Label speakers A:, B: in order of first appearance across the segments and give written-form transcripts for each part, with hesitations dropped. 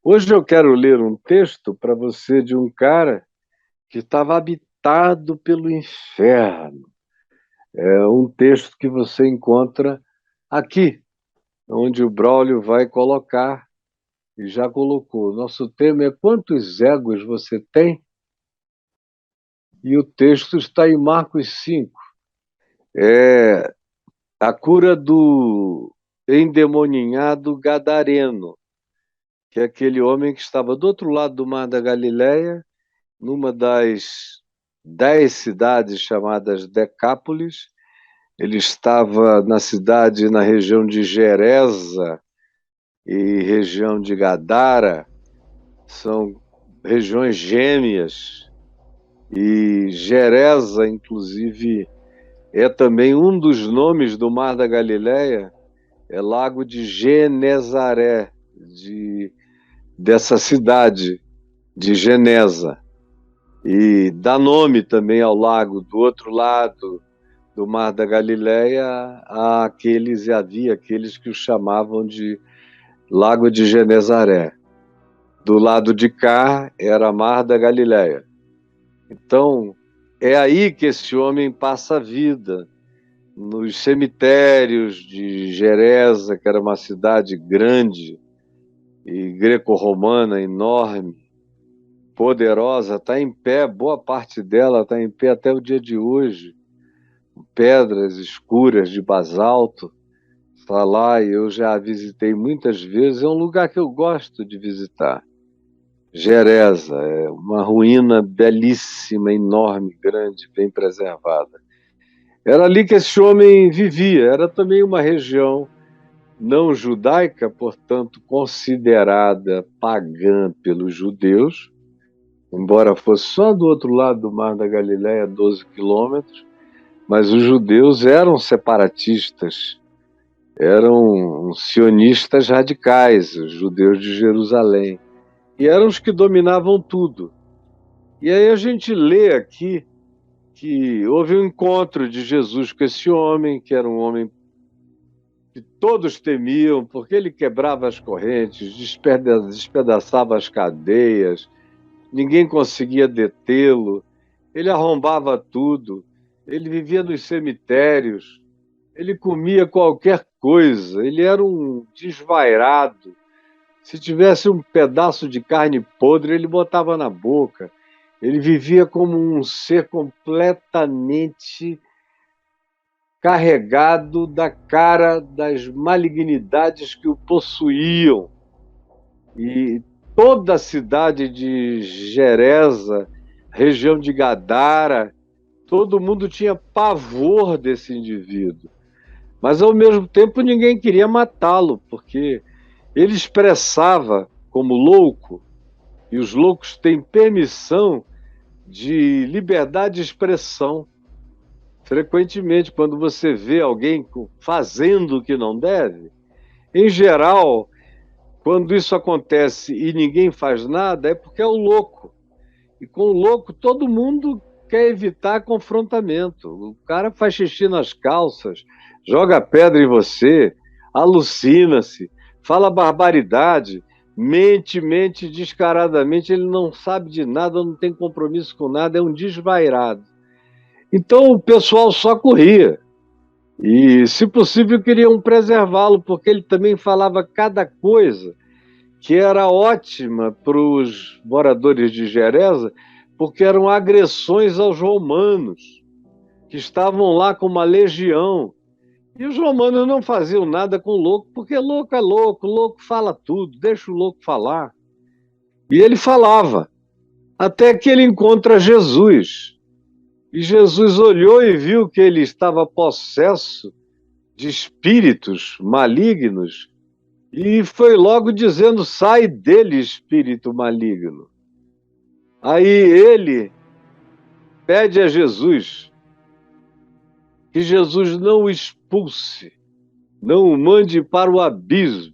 A: Hoje eu quero ler um texto para você de um cara que estava habitado pelo inferno. É um texto que você encontra aqui, onde o Braulio vai colocar, e já colocou. Nosso tema é Quantos egos você tem? E o texto está em Marcos 5. É a cura do endemoninhado gadareno, que é aquele homem que estava do outro lado do mar da Galileia, numa das 10 cidades chamadas Decápolis. Ele estava na cidade, na região de Geresa e região de Gadara, são regiões gêmeas, e Geresa, inclusive, é também um dos nomes do Mar da Galileia, é Lago de Genezaré, dessa cidade de Genesa. E dá nome também ao lago do outro lado do Mar da Galileia, havia aqueles que o chamavam de Lago de Genezaré. Do lado de cá era Mar da Galileia. Então, é aí que esse homem passa a vida, nos cemitérios de Geresa, que era uma cidade grande e greco-romana enorme, poderosa, está em pé, boa parte dela está em pé até o dia de hoje. Pedras escuras de basalto, está lá, e eu já visitei muitas vezes. É um lugar que eu gosto de visitar. Geresa é uma ruína belíssima, enorme, grande, bem preservada. Era ali que esse homem vivia. Era também uma região não judaica, portanto considerada pagã pelos judeus, embora fosse só do outro lado do Mar da Galileia, 12 quilômetros, mas os judeus eram separatistas, eram sionistas radicais, os judeus de Jerusalém, e eram os que dominavam tudo. E aí a gente lê aqui que houve um encontro de Jesus com esse homem, que era um homem que todos temiam, porque ele quebrava as correntes, despedaçava as cadeias, ninguém conseguia detê-lo, ele arrombava tudo, ele vivia nos cemitérios, ele comia qualquer coisa, ele era um desvairado. Se tivesse um pedaço de carne podre, ele botava na boca. Ele vivia como um ser completamente carregado da cara das malignidades que o possuíam. E toda a cidade de Geresa, região de Gadara, todo mundo tinha pavor desse indivíduo. Mas, ao mesmo tempo, ninguém queria matá-lo, porque ele expressava como louco, e os loucos têm permissão de liberdade de expressão. Frequentemente, quando você vê alguém fazendo o que não deve, em geral, quando isso acontece e ninguém faz nada, é porque é o louco. E com o louco, todo mundo quer evitar confrontamento. O cara faz xixi nas calças, joga pedra em você, alucina-se, fala barbaridade, mente descaradamente, ele não sabe de nada, não tem compromisso com nada, é um desvairado. Então o pessoal só corria. E, se possível, queriam preservá-lo, porque ele também falava cada coisa que era ótima para os moradores de Geresa, porque eram agressões aos romanos, que estavam lá com uma legião. E os romanos não faziam nada com o louco, porque louco é louco, louco fala tudo, deixa o louco falar. E ele falava, até que ele encontra Jesus. E Jesus olhou e viu que ele estava possesso de espíritos malignos, e foi logo dizendo: sai dele, espírito maligno. Aí ele pede a Jesus que Jesus não o expulse, não o mande para o abismo.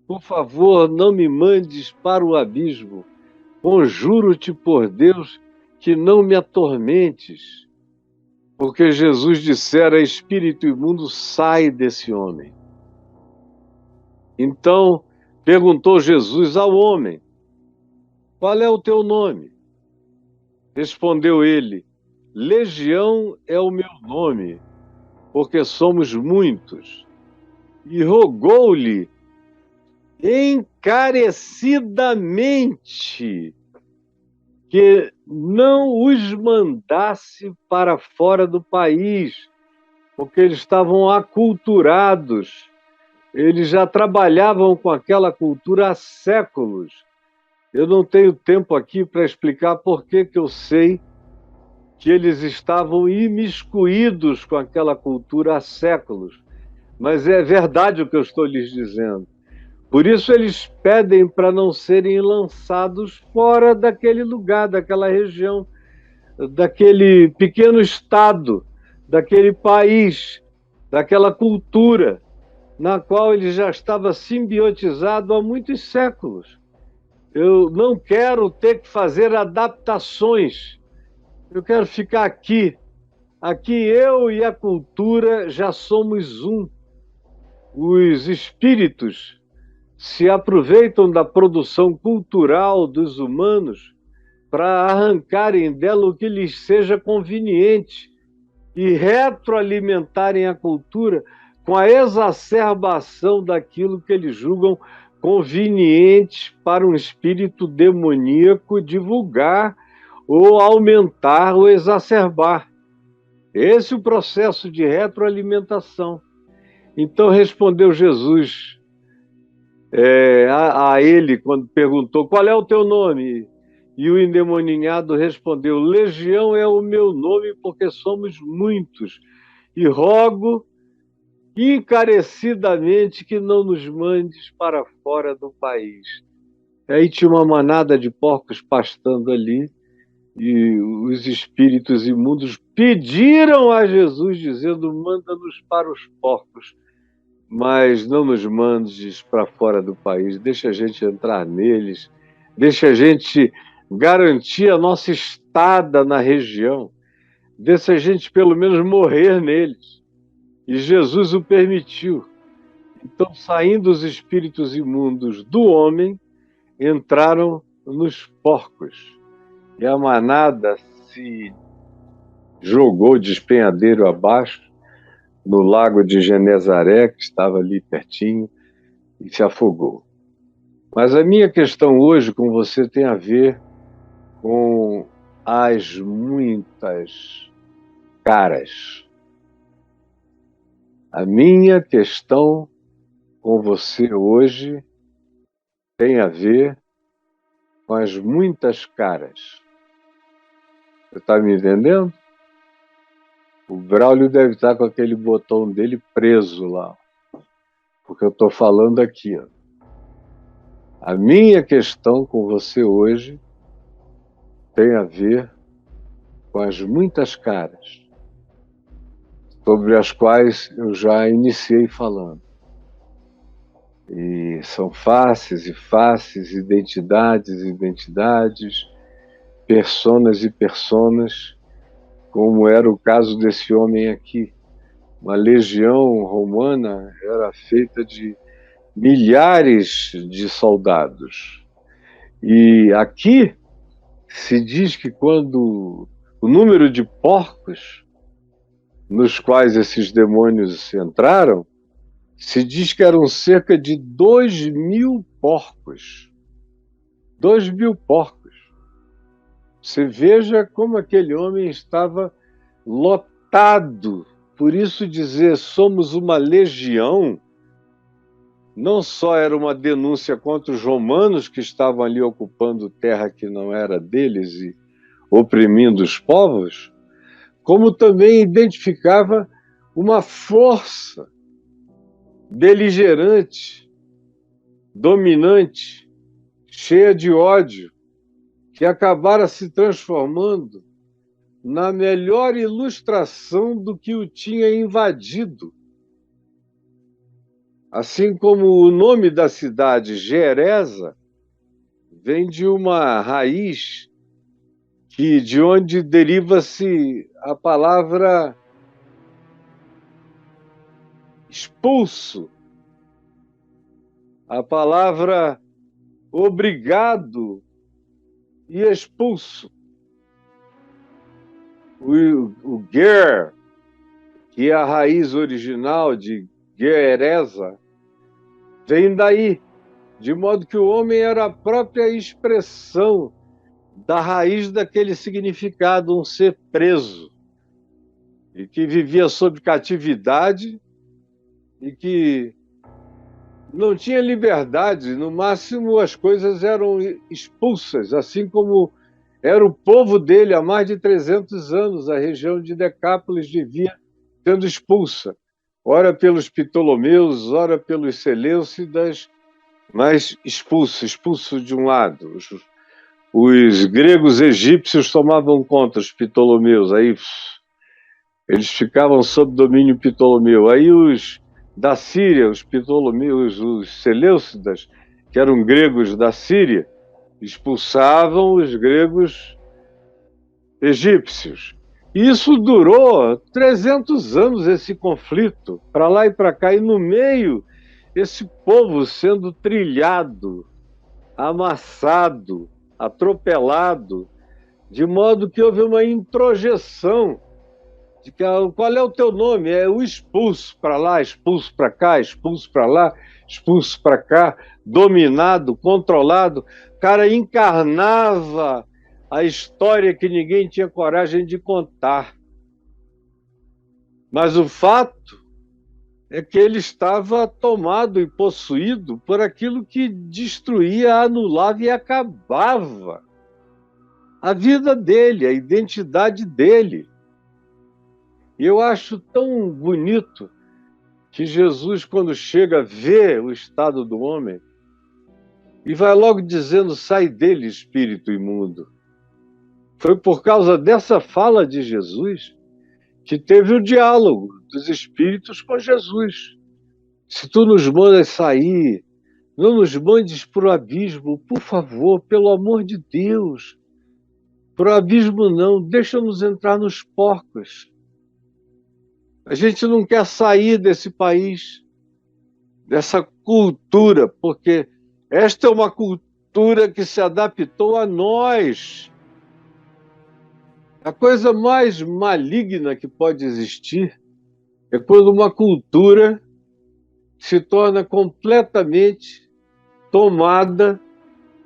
A: Por favor, não me mandes para o abismo. Conjuro-te por Deus que não me atormentes. Porque Jesus dissera: espírito imundo, sai desse homem. Então, perguntou Jesus ao homem: qual é o teu nome? Respondeu ele: Legião é o meu nome, porque somos muitos. E rogou-lhe encarecidamente que não os mandasse para fora do país, porque eles estavam aculturados, eles já trabalhavam com aquela cultura há séculos. Eu não tenho tempo aqui para explicar por que eu sei que eles estavam imiscuídos com aquela cultura há séculos, mas é verdade o que eu estou lhes dizendo. Por isso eles pedem para não serem lançados fora daquele lugar, daquela região, daquele pequeno estado, daquele país, daquela cultura na qual ele já estava simbiotizado há muitos séculos. Eu não quero ter que fazer adaptações. Eu quero ficar aqui. Aqui eu e a cultura já somos um. Os espíritos se aproveitam da produção cultural dos humanos para arrancarem dela o que lhes seja conveniente e retroalimentarem a cultura com a exacerbação daquilo que eles julgam conveniente para um espírito demoníaco divulgar ou aumentar ou exacerbar. Esse é o processo de retroalimentação. Então respondeu Jesus a ele, quando perguntou: qual é o teu nome? E o endemoninhado respondeu: Legião é o meu nome, porque somos muitos, e rogo encarecidamente que não nos mandes para fora do país. Aí tinha uma manada de porcos pastando ali, e os espíritos imundos pediram a Jesus, dizendo: manda-nos para os porcos, mas não nos mandes para fora do país, deixa a gente entrar neles, deixa a gente garantir a nossa estada na região, deixa a gente pelo menos morrer neles. E Jesus o permitiu. Então, saindo os espíritos imundos do homem, entraram nos porcos. E a manada se jogou de despenhadeiro abaixo, no lago de Genezaré, que estava ali pertinho, e se afogou. Mas a minha questão hoje com você tem a ver com as muitas caras. A minha questão com você hoje tem a ver com as muitas caras. Você está me entendendo? O Braulio deve estar com aquele botão dele preso lá, porque eu estou falando aqui. Ó. A minha questão com você hoje tem a ver com as muitas caras, sobre as quais eu já iniciei falando. E são faces e faces, identidades e identidades, personas e personas, como era o caso desse homem aqui. Uma legião romana era feita de milhares de soldados. E aqui se diz que quando o número de porcos nos quais esses demônios entraram, se diz que eram cerca de 2.000 porcos. 2.000 porcos. Você veja como aquele homem estava lotado. Por isso dizer somos uma legião, não só era uma denúncia contra os romanos que estavam ali ocupando terra que não era deles e oprimindo os povos, como também identificava uma força beligerante, dominante, cheia de ódio, que acabara se transformando na melhor ilustração do que o tinha invadido. Assim como o nome da cidade, Geresa, vem de uma raiz de onde deriva-se a palavra expulso. A palavra obrigado e expulso. O ger, que é a raiz original de gereza, vem daí, de modo que o homem era a própria expressão da raiz daquele significado, um ser preso, e que vivia sob catividade e que não tinha liberdade, no máximo as coisas eram expulsas, assim como era o povo dele há mais de 300 anos, a região de Decápolis vivia sendo expulsa, ora pelos Ptolomeus, ora pelos Seleucidas, mas expulso de um lado. Os gregos egípcios tomavam conta, os Ptolomeus, aí eles ficavam sob domínio Ptolomeu. Aí os da Síria, os Ptolomeus, os Seleucidas, que eram gregos da Síria, expulsavam os gregos egípcios. E isso durou 300 anos, esse conflito, para lá e para cá, e no meio, esse povo sendo trilhado, amassado, atropelado, de modo que houve uma introjeção de que, qual é o teu nome? É o expulso para lá, expulso para cá, expulso para lá, expulso para cá, dominado, controlado. O cara encarnava a história que ninguém tinha coragem de contar. Mas o fato é que ele estava tomado e possuído por aquilo que destruía, anulava e acabava a vida dele, a identidade dele. E eu acho tão bonito que Jesus, quando chega, vê o estado do homem e vai logo dizendo: sai dele, espírito imundo. Foi por causa dessa fala de Jesus que teve o diálogo dos espíritos com Jesus. Se tu nos mandas sair, não nos mandes para o abismo, por favor, pelo amor de Deus. Para o abismo não, deixa-nos entrar nos porcos. A gente não quer sair desse país, dessa cultura, porque esta é uma cultura que se adaptou a nós. A coisa mais maligna que pode existir é quando uma cultura se torna completamente tomada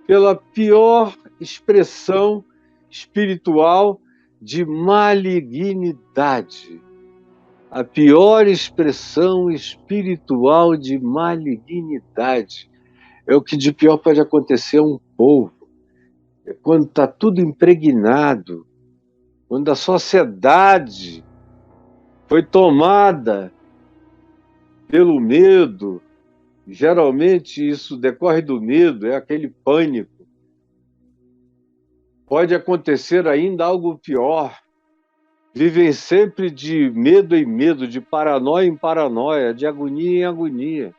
A: pela pior expressão espiritual de malignidade. A pior expressão espiritual de malignidade é o que de pior pode acontecer a um povo. É quando está tudo impregnado, quando a sociedade foi tomada pelo medo. Geralmente isso decorre do medo, é aquele pânico. Pode acontecer ainda algo pior. Vivem sempre de medo em medo, de paranoia em paranoia, de agonia em agonia.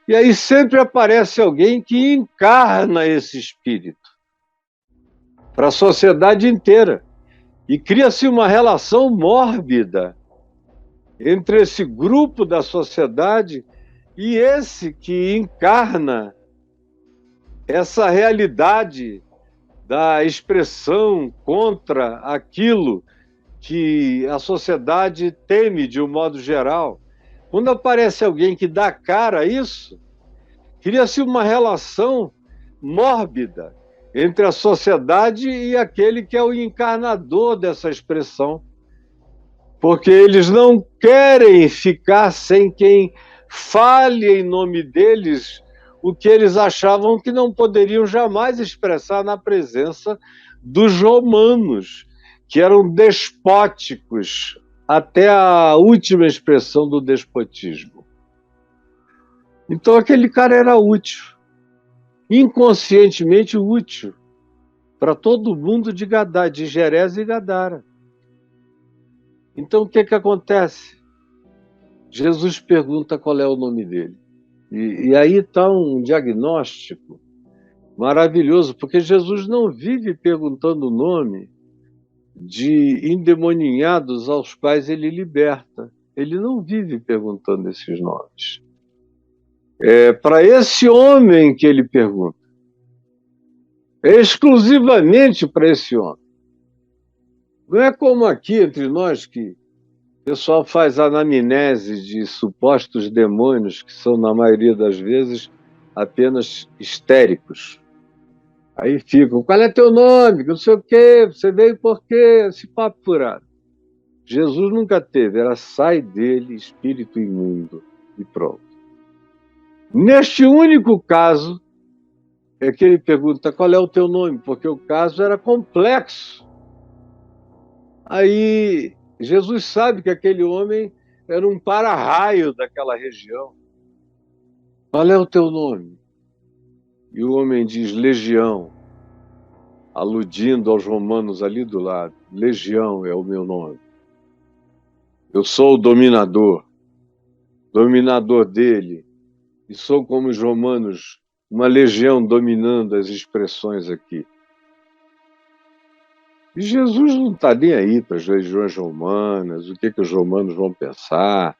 A: E aí sempre aparece alguém que encarna esse espírito para a sociedade inteira. E cria-se uma relação mórbida entre esse grupo da sociedade e esse que encarna essa realidade da expressão contra aquilo que a sociedade teme de um modo geral. Quando aparece alguém que dá cara a isso, cria-se uma relação mórbida entre a sociedade e aquele que é o encarnador dessa expressão. Porque eles não querem ficar sem quem fale em nome deles o que eles achavam que não poderiam jamais expressar na presença dos romanos, que eram despóticos até a última expressão do despotismo. Então aquele cara era útil, inconscientemente útil, para todo mundo de Gadara, de Geresa e Gadara. Então o que acontece? Jesus pergunta qual é o nome dele. E aí está um diagnóstico maravilhoso, porque Jesus não vive perguntando o nome de endemoninhados aos quais ele liberta. Ele não vive perguntando esses nomes. É para esse homem que ele pergunta. É exclusivamente para esse homem. Não é como aqui entre nós que o pessoal faz anamnese de supostos demônios que são, na maioria das vezes, apenas histéricos. Aí ficam, qual é teu nome? Não sei o quê, você veio por quê? Esse papo furado. Jesus nunca teve, era sai dele, espírito imundo, e pronto. Neste único caso, é que ele pergunta qual é o teu nome, porque o caso era complexo. Aí Jesus sabe que aquele homem era um para-raio daquela região. Qual é o teu nome? E o homem diz Legião, aludindo aos romanos ali do lado. Legião é o meu nome. Eu sou o dominador dele, e sou como os romanos, uma legião dominando as expressões aqui. E Jesus não está nem aí para as legiões romanas, o que os romanos vão pensar,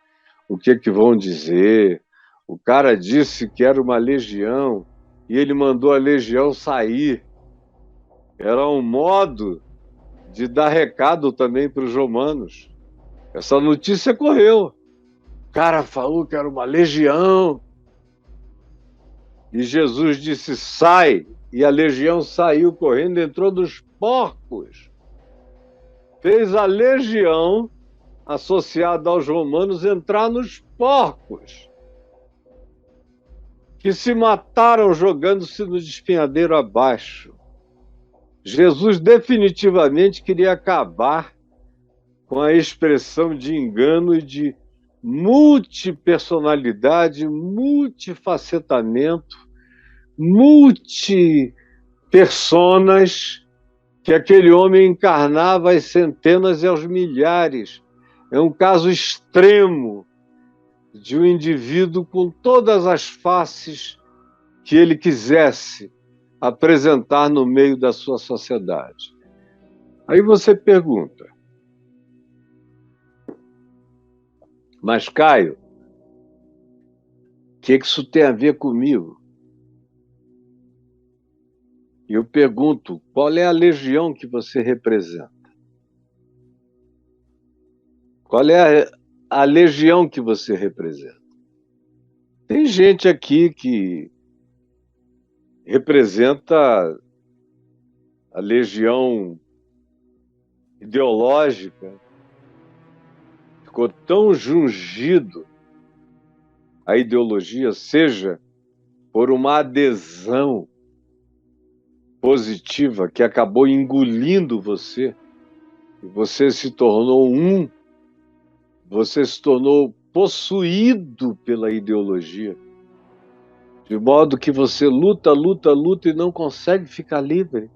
A: o que vão dizer. O cara disse que era uma legião e ele mandou a legião sair. Era um modo de dar recado também para os romanos. Essa notícia correu. O cara falou que era uma legião. E Jesus disse, sai. E a legião saiu correndo, entrou nos porcos. Fez a legião, associada aos romanos, entrar nos porcos, que se mataram jogando-se no despenhadeiro abaixo. Jesus definitivamente queria acabar com a expressão de engano e de multipersonalidade, multifacetamento, multipersonas que aquele homem encarnava às centenas e aos milhares. É um caso extremo de um indivíduo com todas as faces que ele quisesse apresentar no meio da sua sociedade. Aí você pergunta, mas Caio, o que isso tem a ver comigo? Eu pergunto, qual é a legião que você representa? Qual é a legião que você representa? Tem gente aqui que representa a legião ideológica, ficou tão jungido à ideologia, seja por uma adesão positiva que acabou engolindo você, e você se tornou você se tornou possuído pela ideologia, de modo que você luta e não consegue ficar livre.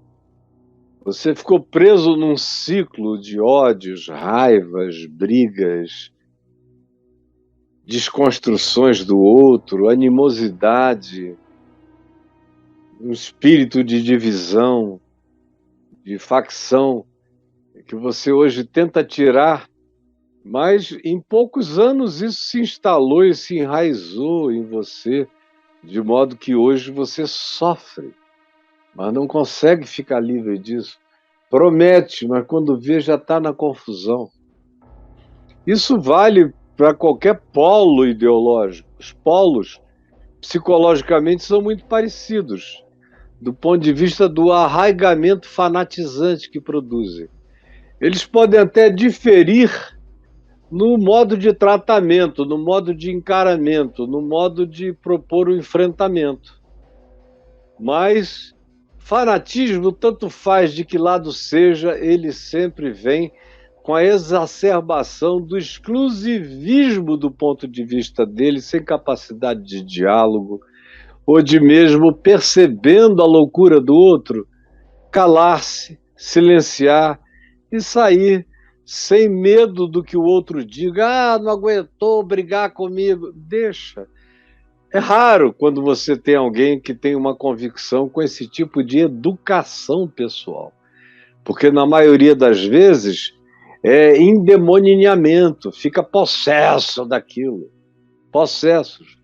A: Você ficou preso num ciclo de ódios, raivas, brigas, desconstruções do outro, animosidade, um espírito de divisão, de facção, que você hoje tenta tirar, mas em poucos anos isso se instalou e se enraizou em você, de modo que hoje você sofre, mas não consegue ficar livre disso. Promete, mas quando vê já está na confusão. Isso vale para qualquer polo ideológico. Os polos, psicologicamente, são muito parecidos, do ponto de vista do arraigamento fanatizante que produzem. Eles podem até diferir no modo de tratamento, no modo de encaramento, no modo de propor o enfrentamento. Mas fanatismo, tanto faz de que lado seja, ele sempre vem com a exacerbação do exclusivismo do ponto de vista dele, sem capacidade de diálogo, ou de mesmo percebendo a loucura do outro, calar-se, silenciar e sair sem medo do que o outro diga. Ah, não aguentou brigar comigo. Deixa. É raro quando você tem alguém que tem uma convicção com esse tipo de educação pessoal, porque na maioria das vezes é endemoninhamento, fica possesso daquilo, possessos.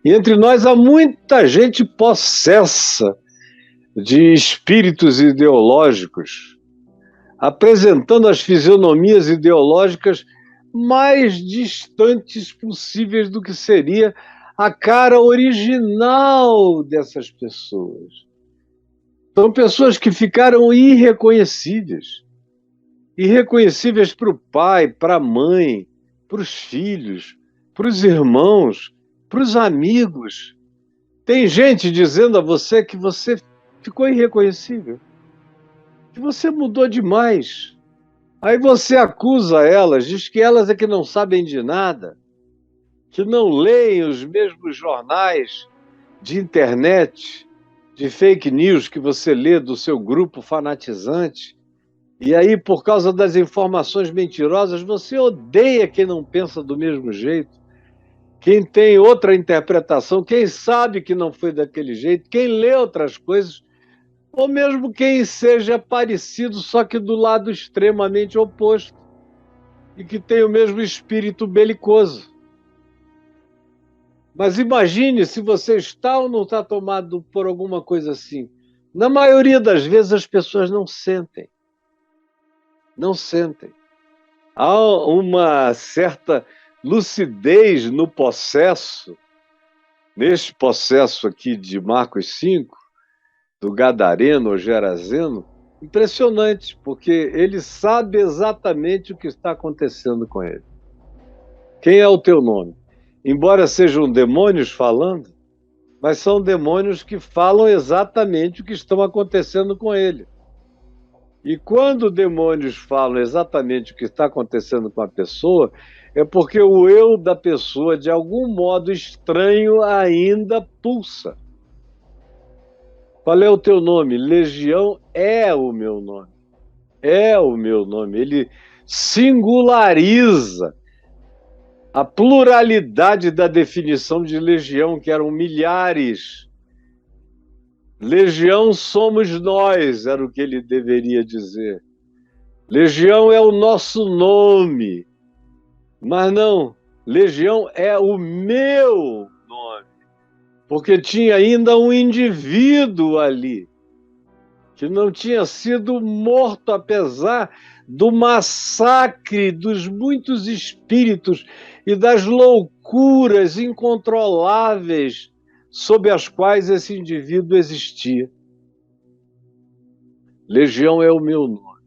A: E entre nós há muita gente possessa de espíritos ideológicos, apresentando as fisionomias ideológicas mais distantes possíveis do que seria a cara original dessas pessoas. São pessoas que ficaram irreconhecíveis. Irreconhecíveis para o pai, para a mãe, para os filhos, para os irmãos, para os amigos. Tem gente dizendo a você que você ficou irreconhecível, que você mudou demais. Aí você acusa elas, diz que elas é que não sabem de nada, que não leem os mesmos jornais de internet, de fake news que você lê do seu grupo fanatizante. E aí, por causa das informações mentirosas, você odeia quem não pensa do mesmo jeito, quem tem outra interpretação, quem sabe que não foi daquele jeito, quem lê outras coisas, ou mesmo quem seja parecido, só que do lado extremamente oposto, e que tem o mesmo espírito belicoso. Mas imagine se você está ou não está tomado por alguma coisa assim. Na maioria das vezes as pessoas não sentem. Não sentem. Há uma certa lucidez no possesso, neste possesso aqui de Marcos 5, do Gadareno ou Gerazeno, impressionante, porque ele sabe exatamente o que está acontecendo com ele. Quem é o teu nome? Embora sejam demônios falando, mas são demônios que falam exatamente o que estão acontecendo com ele. E quando demônios falam exatamente o que está acontecendo com a pessoa, é porque o eu da pessoa, de algum modo estranho, ainda pulsa. Qual é o teu nome? Legião é o meu nome. É o meu nome. Ele singulariza a pluralidade da definição de legião, que eram milhares. Legião somos nós, era o que ele deveria dizer. Legião é o nosso nome. Mas não, legião é o meu nome. Porque tinha ainda um indivíduo ali, que não tinha sido morto, apesar do massacre dos muitos espíritos e das loucuras incontroláveis sob as quais esse indivíduo existia. Legião é o meu nome.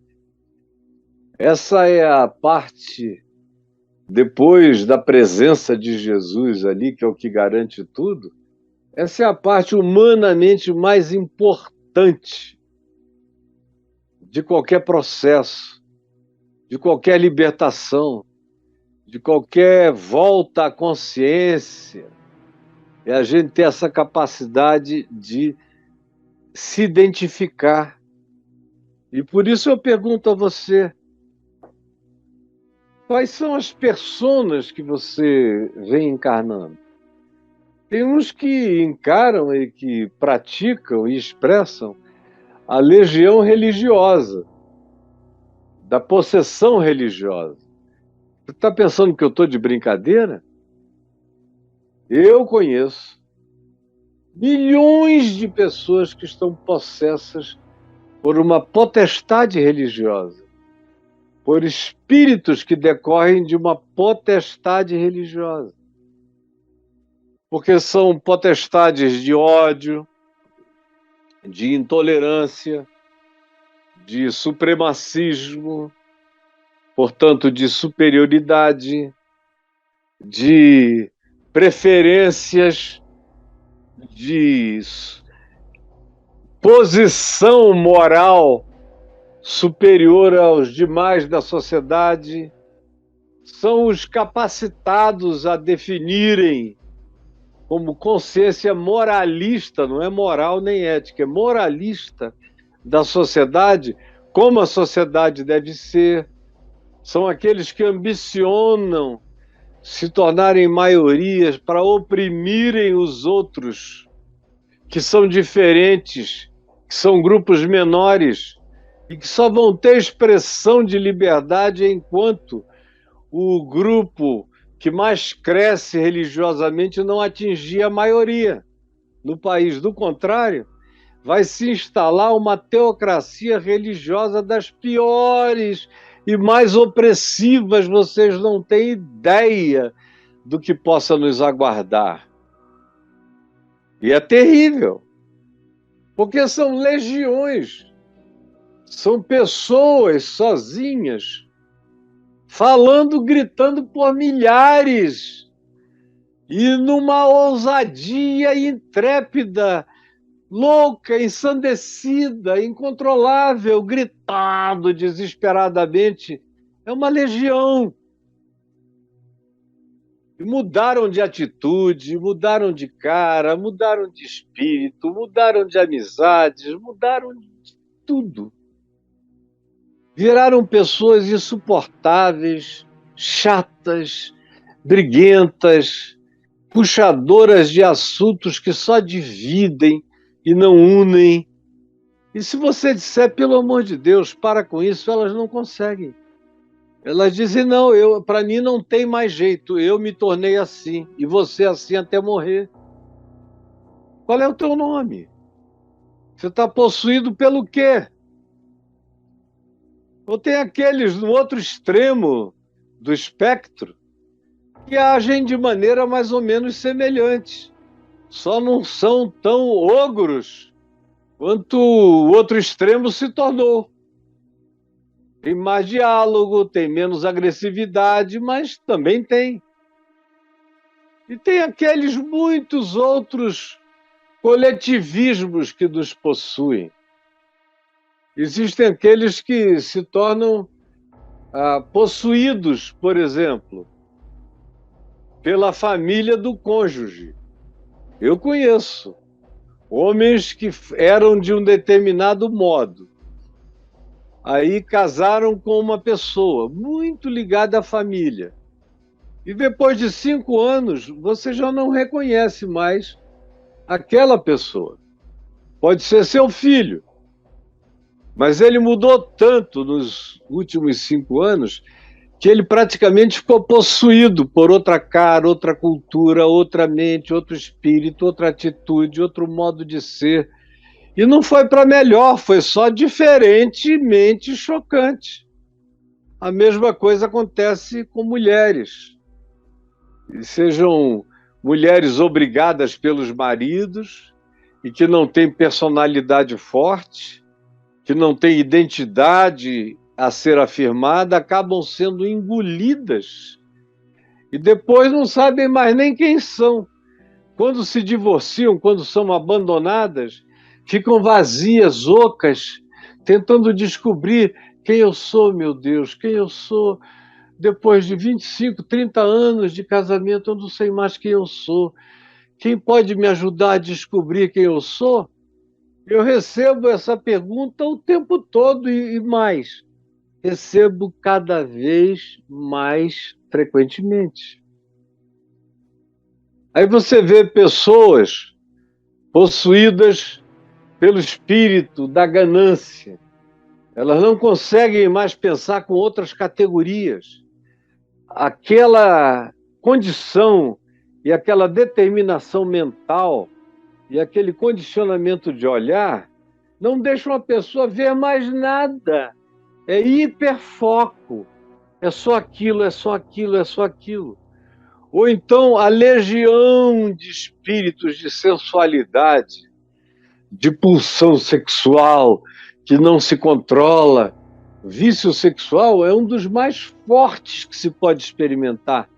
A: Essa é a parte, depois da presença de Jesus ali, que é o que garante tudo, essa é a parte humanamente mais importante de qualquer processo, de qualquer libertação, de qualquer volta à consciência. É a gente ter essa capacidade de se identificar. E por isso eu pergunto a você, quais são as personas que você vem encarnando? Tem uns que encaram e que praticam e expressam a legião religiosa, da possessão religiosa. Você está pensando que eu estou de brincadeira? Eu conheço milhões de pessoas que estão possessas por uma potestade religiosa, por espíritos que decorrem de uma potestade religiosa. Porque são potestades de ódio, de intolerância, de supremacismo, portanto, de superioridade, de preferências, de posição moral superior aos demais da sociedade. São os capacitados a definirem como consciência moralista, não é moral nem ética, é moralista da sociedade, como a sociedade deve ser. São aqueles que ambicionam se tornarem maiorias para oprimirem os outros, que são diferentes, que são grupos menores e que só vão ter expressão de liberdade enquanto o grupo que mais cresce religiosamente não atingir a maioria no país. Do contrário, vai se instalar uma teocracia religiosa das piores e mais opressivas. Vocês não têm ideia do que possa nos aguardar. E é terrível, porque são legiões, são pessoas sozinhas, falando, gritando por milhares, e numa ousadia intrépida, louca, ensandecida, incontrolável, gritando desesperadamente. É uma legião. E mudaram de atitude, mudaram de cara, mudaram de espírito, mudaram de amizades, mudaram de tudo. Viraram pessoas insuportáveis, chatas, briguentas, puxadoras de assuntos que só dividem e não unem. E se você disser, pelo amor de Deus, para com isso, elas não conseguem. Elas dizem, não, para mim não tem mais jeito, eu me tornei assim, e você assim até morrer. Qual é o teu nome? Você está possuído pelo quê? Ou tem aqueles no outro extremo do espectro que agem de maneira mais ou menos semelhante. Só não são tão ogros quanto o outro extremo se tornou. Tem mais diálogo, tem menos agressividade, mas também tem. E tem aqueles muitos outros coletivismos que nos possuem. Existem aqueles que se tornam possuídos, por exemplo, pela família do cônjuge. Eu conheço homens que eram de um determinado modo. Aí casaram com uma pessoa muito ligada à família. E depois de 5 anos, você já não reconhece mais aquela pessoa. Pode ser seu filho, mas ele mudou tanto nos últimos 5 anos que ele praticamente ficou possuído por outra cara, outra cultura, outra mente, outro espírito, outra atitude, outro modo de ser. E não foi para melhor, foi só diferentemente chocante. A mesma coisa acontece com mulheres. E sejam mulheres obrigadas pelos maridos e que não têm personalidade forte, que não têm identidade a ser afirmada, acabam sendo engolidas e depois não sabem mais nem quem são. Quando se divorciam, quando são abandonadas, ficam vazias, ocas, tentando descobrir quem eu sou, meu Deus, quem eu sou. Depois de 25, 30 anos de casamento, eu não sei mais quem eu sou. Quem pode me ajudar a descobrir quem eu sou? Eu recebo essa pergunta o tempo todo e mais. Recebo cada vez mais frequentemente. Aí você vê pessoas possuídas pelo espírito da ganância. Elas não conseguem mais pensar com outras categorias. Aquela condição e aquela determinação mental e aquele condicionamento de olhar não deixam a pessoa ver mais nada. É hiperfoco. É só aquilo, é só aquilo, é só aquilo. Ou então a legião de espíritos de sensualidade, de pulsão sexual, que não se controla. Vício sexual é um dos mais fortes que se pode experimentar.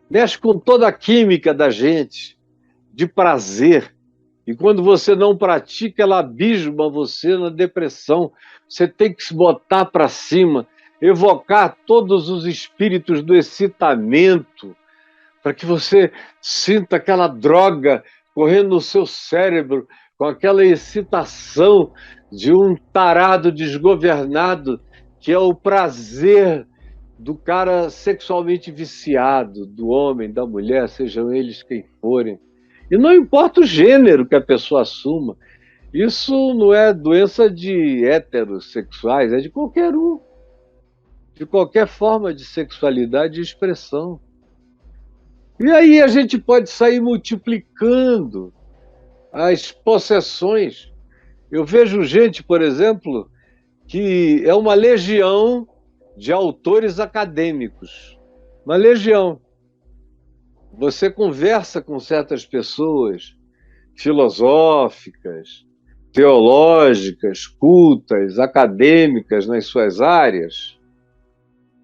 A: Mexe com toda a química da gente, de prazer. E quando você não pratica, ela abisma você na depressão. Você tem que se botar para cima, evocar todos os espíritos do excitamento, para que você sinta aquela droga correndo no seu cérebro, com aquela excitação de um tarado desgovernado, que é o prazer do cara sexualmente viciado, do homem, da mulher, sejam eles quem forem. E não importa o gênero que a pessoa assuma, isso não é doença de heterossexuais, é de qualquer um, de qualquer forma de sexualidade e expressão. E aí a gente pode sair multiplicando as possessões. Eu vejo gente, por exemplo, que é uma legião de autores acadêmicos. Uma legião. Você conversa com certas pessoas filosóficas, teológicas, cultas, acadêmicas nas suas áreas,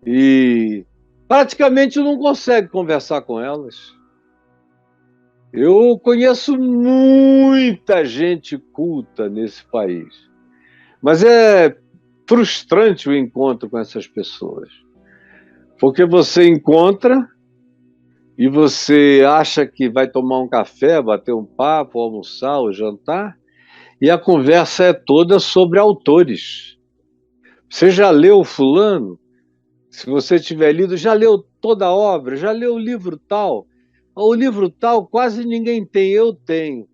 A: e praticamente não consegue conversar com elas. Eu conheço muita gente culta nesse país, mas é frustrante o encontro com essas pessoas, porque você encontra e você acha que vai tomar um café, bater um papo, almoçar ou jantar, e a conversa é toda sobre autores. Você já leu fulano? Se você tiver lido, já leu toda a obra? Já leu o livro tal? O livro tal quase ninguém tem, eu tenho.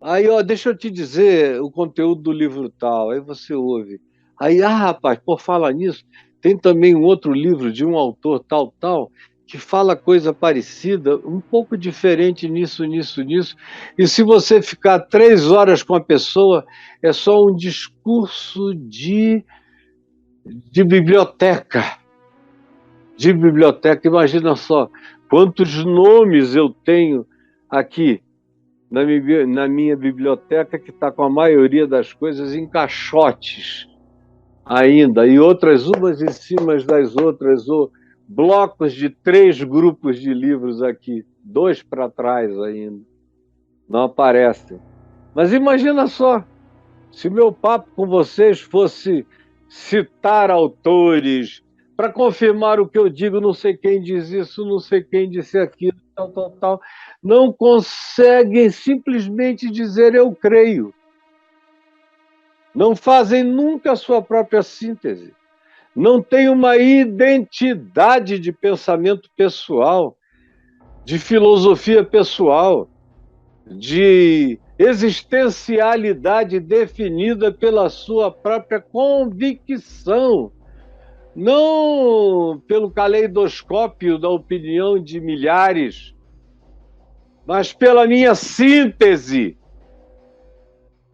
A: Aí, ó, deixa eu te dizer o conteúdo do livro tal. Aí você ouve. Aí, rapaz, por falar nisso, tem também um outro livro de um autor tal, tal, que fala coisa parecida, um pouco diferente nisso, nisso, nisso. E se você ficar 3 horas com a pessoa, é só um discurso de biblioteca. De biblioteca. Imagina só quantos nomes eu tenho aqui na minha biblioteca, que está com a maioria das coisas em caixotes ainda, e outras umas em cima das outras, ou blocos de 3 grupos de livros aqui, 2 para trás ainda, não aparecem. Mas imagina só, se meu papo com vocês fosse citar autores, para confirmar o que eu digo, não sei quem diz isso, não sei quem disse aquilo, tal, tal, tal, não conseguem simplesmente dizer eu creio. Não fazem nunca a sua própria síntese. Não têm uma identidade de pensamento pessoal, de filosofia pessoal, de existencialidade definida pela sua própria convicção, não pelo caleidoscópio da opinião de milhares, mas pela minha síntese,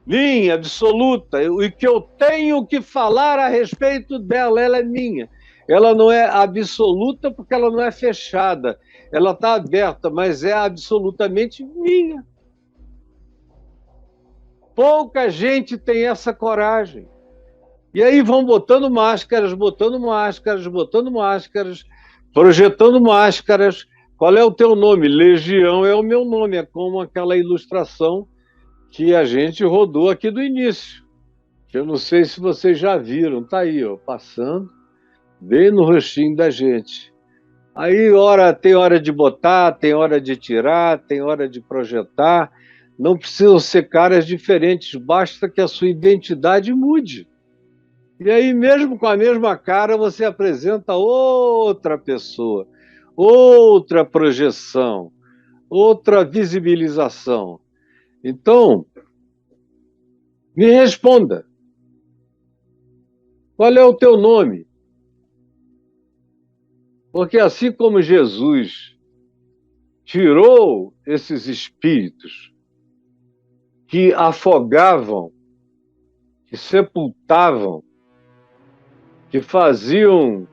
A: minha, absoluta, e que eu tenho que falar a respeito dela, ela é minha. Ela não é absoluta porque ela não é fechada, ela está aberta, mas é absolutamente minha. Pouca gente tem essa coragem. E aí vão botando máscaras, botando máscaras, botando máscaras, projetando máscaras. Qual é o teu nome? Legião é o meu nome, é como aquela ilustração que a gente rodou aqui do início. Que eu não sei se vocês já viram, tá aí, ó, passando bem no rostinho da gente. Aí tem hora de botar, tem hora de tirar, tem hora de projetar. Não precisam ser caras diferentes, basta que a sua identidade mude. E aí, mesmo com a mesma cara, você apresenta outra pessoa, outra projeção, outra visibilização. Então, me responda. Qual é o teu nome? Porque assim como Jesus tirou esses espíritos que afogavam, que sepultavam, que faziam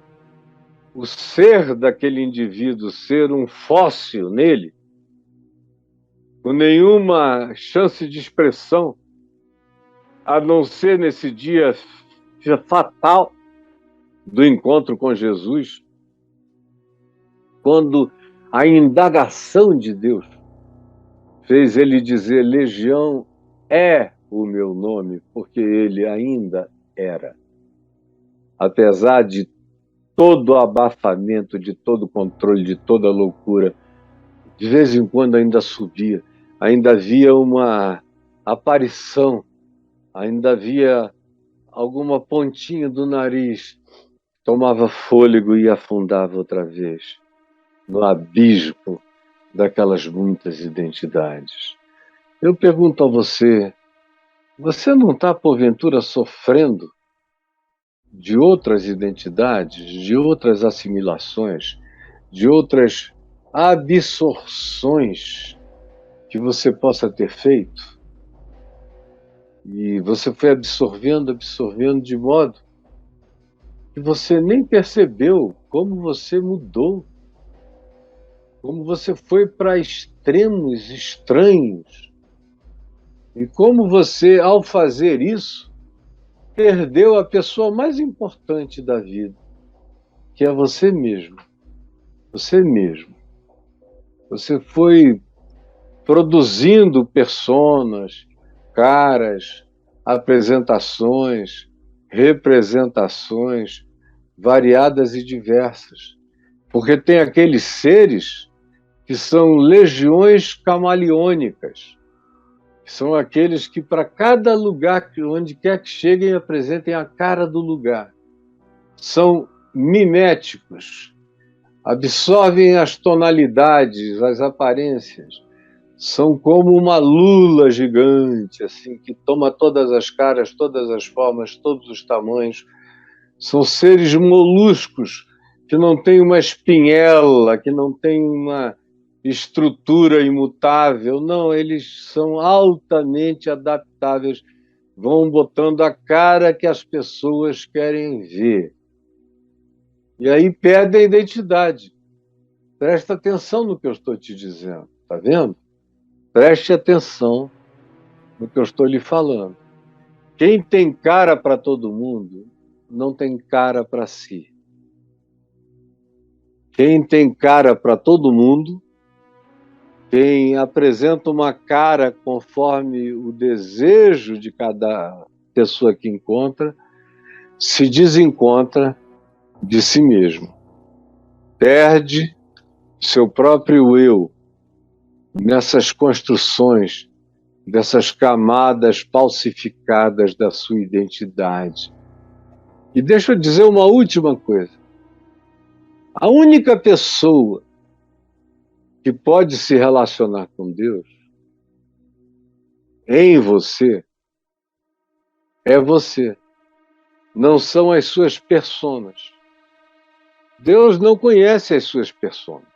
A: o ser daquele indivíduo ser um fóssil nele, com nenhuma chance de expressão, a não ser nesse dia fatal do encontro com Jesus, quando a indagação de Deus fez ele dizer: Legião é o meu nome, porque ele ainda era. Apesar de todo o abafamento, de todo o controle, de toda a loucura, de vez em quando ainda subia, ainda havia uma aparição, ainda havia alguma pontinha do nariz, tomava fôlego e afundava outra vez no abismo daquelas muitas identidades. Eu pergunto a você, você não está, porventura, sofrendo de outras identidades, de outras assimilações, de outras absorções que você possa ter feito, e você foi absorvendo de modo que você nem percebeu como você mudou, como você foi para extremos estranhos, e como você, ao fazer isso, perdeu a pessoa mais importante da vida, que é você mesmo. Você mesmo. Você foi produzindo personas, caras, apresentações, representações variadas e diversas. Porque tem aqueles seres que são legiões camaleônicas, que são aqueles que, para cada lugar, onde quer que cheguem, apresentem a cara do lugar. São miméticos, absorvem as tonalidades, as aparências. São como uma lula gigante, assim, que toma todas as caras, todas as formas, todos os tamanhos. São seres moluscos, que não têm uma espinhela, que não têm uma estrutura imutável. Não, eles são altamente adaptáveis, vão botando a cara que as pessoas querem ver. E aí perde a identidade. Presta atenção no que eu estou te dizendo, tá vendo? Preste atenção no que eu estou lhe falando. Quem tem cara para todo mundo, não tem cara para si. Quem tem cara para todo mundo, quem apresenta uma cara conforme o desejo de cada pessoa que encontra, se desencontra de si mesmo. Perde seu próprio eu nessas construções, dessas camadas falsificadas da sua identidade. E deixa eu dizer uma última coisa. A única pessoa que pode se relacionar com Deus em você é você. Não são as suas personas. Deus não conhece as suas personas.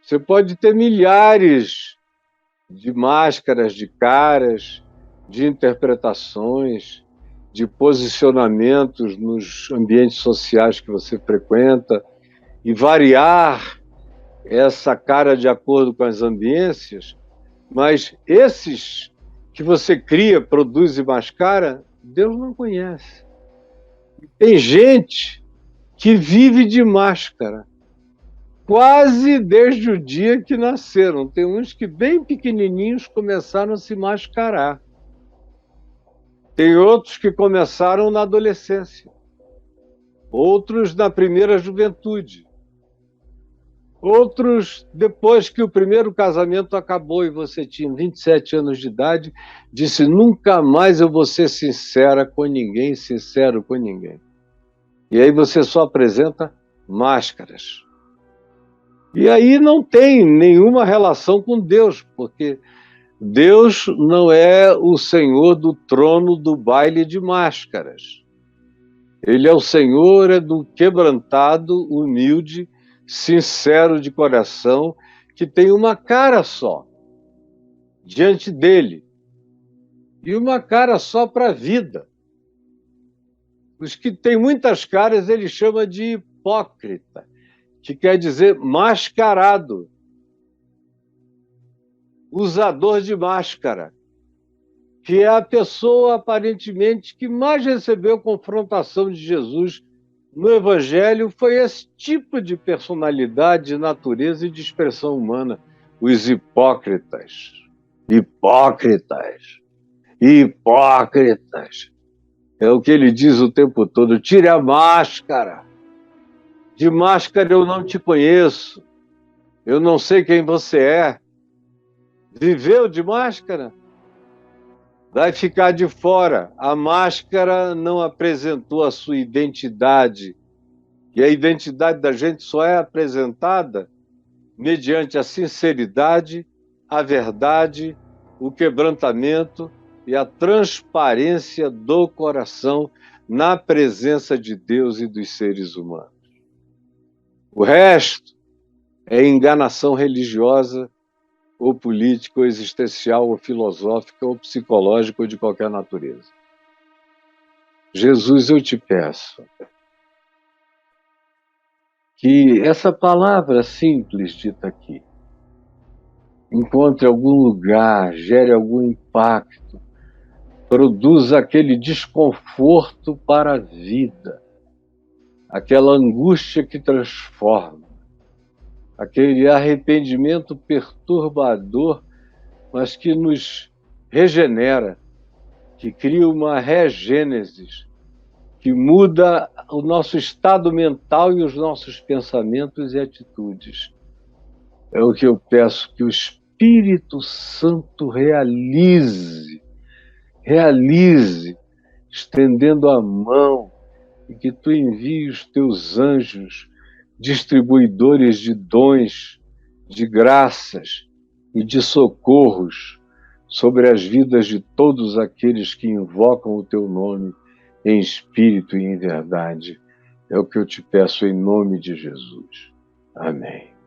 A: Você pode ter milhares de máscaras, de caras, de interpretações, de posicionamentos nos ambientes sociais que você frequenta e variar essa cara de acordo com as ambiências, mas esses que você cria, produz e mascara, Deus não conhece. Tem gente que vive de máscara, quase desde o dia que nasceram. Tem uns que bem pequenininhos começaram a se mascarar. Tem outros que começaram na adolescência. Outros na primeira juventude. Outros depois que o primeiro casamento acabou e você tinha 27 anos de idade, disse: nunca mais eu vou ser sincero com ninguém. E aí você só apresenta máscaras. E aí não tem nenhuma relação com Deus, porque Deus não é o Senhor do trono do baile de máscaras. Ele é o Senhor do quebrantado, humilde, sincero de coração, que tem uma cara só diante dele e uma cara só para a vida. Os que têm muitas caras ele chama de hipócrita, que quer dizer mascarado, usador de máscara, que é a pessoa aparentemente que mais recebeu confrontação de Jesus no Evangelho. Foi esse tipo de personalidade, de natureza e de expressão humana, os hipócritas. Hipócritas. Hipócritas. É o que ele diz o tempo todo: tire a máscara. De máscara eu não te conheço. Eu não sei quem você é. Viveu de máscara? Vai ficar de fora. A máscara não apresentou a sua identidade. E a identidade da gente só é apresentada mediante a sinceridade, a verdade, o quebrantamento e a transparência do coração na presença de Deus e dos seres humanos. O resto é enganação religiosa, ou política, ou existencial, ou filosófica, ou psicológica, ou de qualquer natureza. Jesus, eu te peço que essa palavra simples dita aqui encontre algum lugar, gere algum impacto, produza aquele desconforto para a vida, aquela angústia que transforma, aquele arrependimento perturbador, mas que nos regenera, que cria uma regênesis, que muda o nosso estado mental e os nossos pensamentos e atitudes. É o que eu peço que o Espírito Santo realize, estendendo a mão, e que tu envie os teus anjos, distribuidores de dons, de graças e de socorros sobre as vidas de todos aqueles que invocam o teu nome em espírito e em verdade. É o que eu te peço em nome de Jesus. Amém.